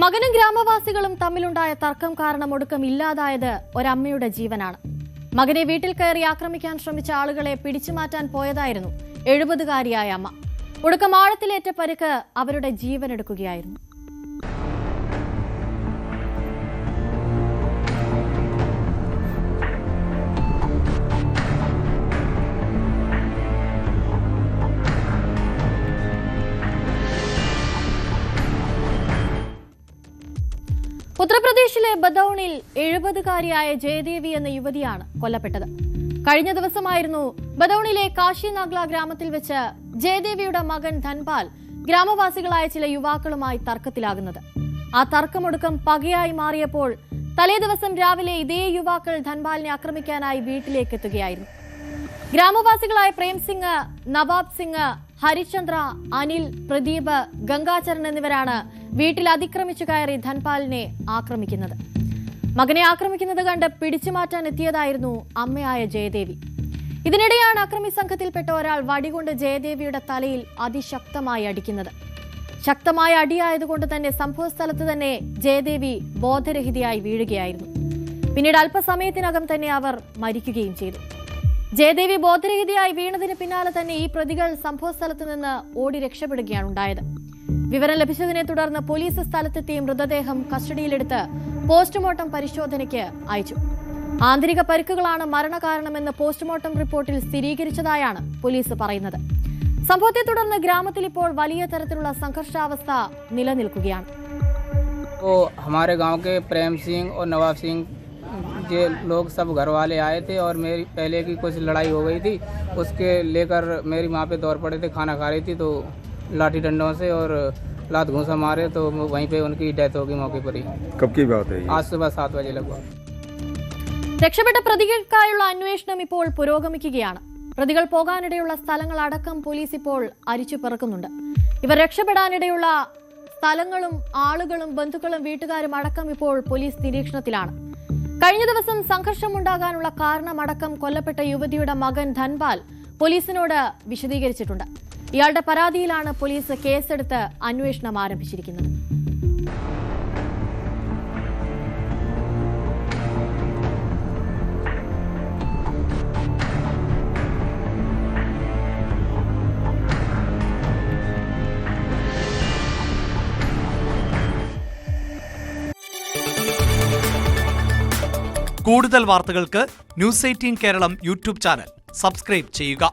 മകനും ഗ്രാമവാസികളും തമ്മിലുണ്ടായ തർക്കം കാരണം ഒടുക്കം ഇല്ലാതായത് ഒരമ്മയുടെ ജീവനാണ്. മകനെ വീട്ടിൽ കയറി ആക്രമിക്കാൻ ശ്രമിച്ച ആളുകളെ പിടിച്ചുമാറ്റാൻ പോയതായിരുന്നു 70-കാരിയായ അമ്മ. ഒടുക്കം ആഴത്തിലേറ്റ പരിക്ക് അവരുടെ ജീവനെടുക്കുകയായിരുന്നു. ഉത്തർപ്രദേശിലെ ബദൌണിൽ 70-കാരിയായ ജയദേവി എന്ന യുവതിയാണ് കൊല്ലപ്പെട്ടത്. കഴിഞ്ഞ ദിവസമായിരുന്നു ബദൌണിലെ കാശിനാഗ്ല ഗ്രാമത്തിൽ വെച്ച് ജയദേവിയുടെ മകൻ ധൻപാൽ ഗ്രാമവാസികളായ ചില യുവാക്കളുമായി തർക്കത്തിലാകുന്നത്. ആ തർക്കമൊടുക്കം പകയായി മാറിയപ്പോൾ തലേദിവസം രാവിലെ ഇതേ യുവാക്കൾ ധൻപാലിനെ ആക്രമിക്കാനായി വീട്ടിലേക്ക് എത്തുകയായിരുന്നു. ഗ്രാമവാസികളായ പ്രേം സിംഗ്, നവാബ് സിംഗ്, ഹരിചന്ദ്ര, അനിൽ, പ്രദീപ്, ഗംഗാചരൺ എന്നിവരാണ് വീട്ടിൽ അതിക്രമിച്ചു കയറി ധൻപാലിനെ ആക്രമിക്കുന്നത്. മകനെ ആക്രമിക്കുന്നത് കണ്ട് പിടിച്ചുമാറ്റാൻ എത്തിയതായിരുന്നു അമ്മയായ ജയദേവി. ഇതിനിടെയാണ് അക്രമി സംഘത്തിൽപ്പെട്ട ഒരാൾ വടികൊണ്ട് ജയദേവിയുടെ തലയിൽ അതിശക്തമായി അടിക്കുന്നത്. ശക്തമായ അടിയായതുകൊണ്ട് തന്നെ സംഭവസ്ഥലത്ത് തന്നെ ജയദേവി ബോധരഹിതയായി വീഴുകയായിരുന്നു. പിന്നീട് അല്പസമയത്തിനകം തന്നെ അവർ മരിക്കുകയും ചെയ്തു. ജയദേവി ബോധരഹിതയായി വീണതിന് പിന്നാലെ തന്നെ ഈ പ്രതികൾ സംഭവസ്ഥലത്ത് നിന്ന് ഓടി രക്ഷപ്പെടുകയാണ് ഉണ്ടായത്. വിവരം ലഭിച്ചതിനെ തുടർന്ന് പോലീസ് സ്ഥലത്തെത്തി മൃതദേഹം കസ്റ്റഡിയിലെടുത്ത് പോസ്റ്റ്മോർട്ടം പരിശോധനയ്ക്ക് അയച്ചു. ആന്തരിക പരിക്കുകളാണ് മരണകാരണമെന്ന് പോസ്റ്റ്മോർട്ടം റിപ്പോർട്ടിൽ സ്ഥിരീകരിച്ചതായാണ് പോലീസ് പറയുന്നത്. സംഭവത്തെ തുടർന്ന് ഗ്രാമത്തിൽ ഇപ്പോൾ വലിയ തരത്തിലുള്ള സംഘർഷാവസ്ഥ നിലനിൽക്കുകയാണ്. हमारे गांव के प्रेम सिंह और नवाब सिंह ये लोग सब घर वाले आए थे और मेरी पहले की कुछ लड़ाई हो गई थी, उसके लेकर मेरी माँ पे दौड़ पड़े थे। खाना खा रही थी तो लाठी डंडों से और लात घूंसा मारे तो वहीं पे उनकी डेथ होगी मौके पर ही। कब की बात है? आज सुबह 7 बजे लगभग. രക്ഷപ്പെട്ട പ്രതികൾക്കായുള്ള അന്വേഷണം ഇപ്പോൾ പുരോഗമിക്കുകയാണ്. പ്രതികൾ പോകാനിടയുള്ള സ്ഥലങ്ങൾ അടക്കം പോലീസ് ഇപ്പോൾ അരിച്ചു പെറുക്കുന്നുണ്ട്. ഇവർ രക്ഷപ്പെടാനിടയുള്ള സ്ഥലങ്ങളും ആളുകളും ബന്ധുക്കളും വീട്ടുകാരും അടക്കം ഇപ്പോൾ പോലീസ് നിരീക്ഷണത്തിലാണ്. കഴിഞ്ഞ ദിവസം സംഘർഷമുണ്ടാകാനുള്ള കാരണമടക്കം കൊല്ലപ്പെട്ട യുവതിയുടെ മകൻ ധൻപാൽ പോലീസിനോട് വിശദീകരിച്ചിട്ടുണ്ട്. ഇയാളുടെ പരാതിയിലാണ് പോലീസ് കേസെടുത്ത് അന്വേഷണം ആരംഭിച്ചിരിക്കുന്നത്. കൂടുതൽ വാർത്തകൾക്ക് news 18 Keralam YouTube channel subscribe ചെയ്യുക.